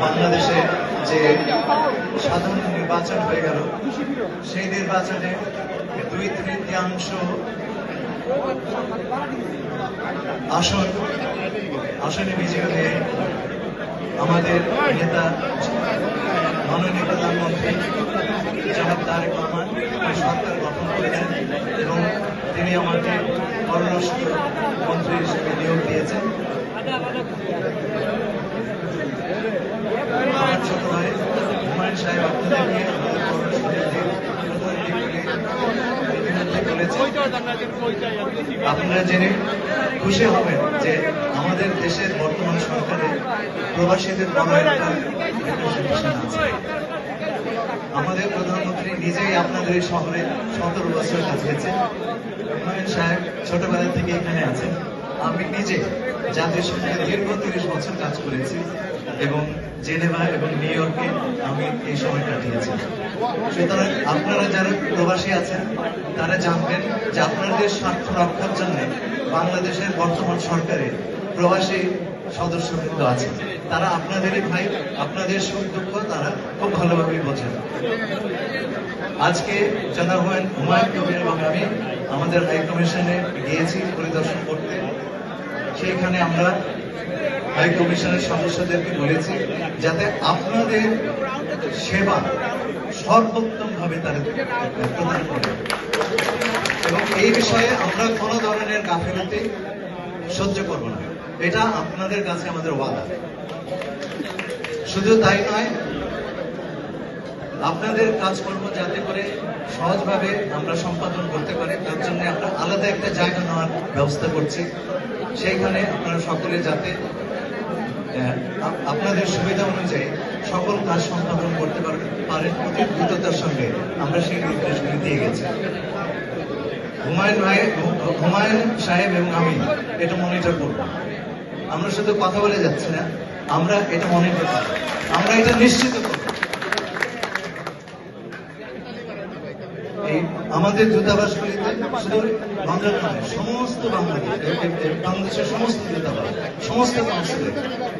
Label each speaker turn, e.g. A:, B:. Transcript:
A: বাংলাদেশে যে সাধারণ নির্বাচন হয়ে গেল, সেই নির্বাচনে 2/3 আসনে বিজয়ী হয়ে আমাদের নেতা মাননীয় প্রধানমন্ত্রী জনাব তারেক রহমান সরকার গঠন করেছেন এবং তিনি আমাকে পররাষ্ট্র মন্ত্রী হিসেবে নিয়োগ দিয়েছেন। আমার ছোট ভাই হুমায়ুন সাহেব আপনাদেরকে আমাদের পররাষ্ট্রমন্ত্রী আপনারা জেনে খুশি হবেন যে আমাদের দেশের বর্তমান সরকারে প্রবাসীদের বড় একটা রেপ্রেজেন্টেশন আছে। আমাদের প্রধানমন্ত্রী নিজেই আপনাদের এই শহরে 17 বছর কাটিয়েছেন। হুমায়ুন সাহেব ছোটবেলা থেকে এখানে আছেন। আমি নিজে জাতীয় সঙ্গে দীর্ঘ 30 বছর কাজ করেছি এবং জেনেভা এবং নিউ ইয়র্কে আমি এই সময় কাটিয়েছি। সুতরাং আপনারা যারা প্রবাসী আছেন তারা জানবেন যে আপনাদের স্বার্থ রক্ষার জন্য বাংলাদেশের বর্তমান সরকারে প্রবাসী সদস্যবৃন্দ আছে। তারা আপনাদেরই ভাই, আপনাদের সুখ দুঃখ তারা খুব ভালোভাবেই বোঝেন। আজকে জনাব হুমায়ুন কবির এবং আমি আমাদের হাই কমিশনে গিয়েছি পরিদর্শন করতে। সেইখানে আমরা হাই কমিশনের সদস্যদেরকে বলেছি যাতে আপনাদের সেবা সর্বোত্তম ভাবে তারা প্রদান করে এবং এই বিষয়ে আমরা কোনো ধরনের গাফিলতি সহ্য করব না। এটা আপনাদের কাছে আমাদের ওয়াদা। শুধু তাই নয়, আপনাদের কাজকর্ম যাতে করে সহজভাবে আমরা সম্পাদন করতে পারি তার জন্য আমরা আলাদা একটা জায়গা নেওয়ার ব্যবস্থা করছি। সেইখানে আপনারা সকলে যাতে আপনাদের সুবিধা অনুযায়ী সকল কাজ সম্পাদন করতে পারেন অতি দ্রুততার সঙ্গে আমরা সেই নির্দেশগুলি দিয়ে গেছি। হুমায়ুন সাহেব এবং আমি এটা মনিটর করব। আমরা শুধু কথা বলে যাচ্ছি না, আমরা এটা মনিটর করব, আমরা এটা নিশ্চিত করব। এই আমাদের দূতাবাসগুলিতে শুধু বাংলার নয়, সমস্ত বাংলাদেশের সমস্ত দূতাবাস, সমস্ত কনসুলেট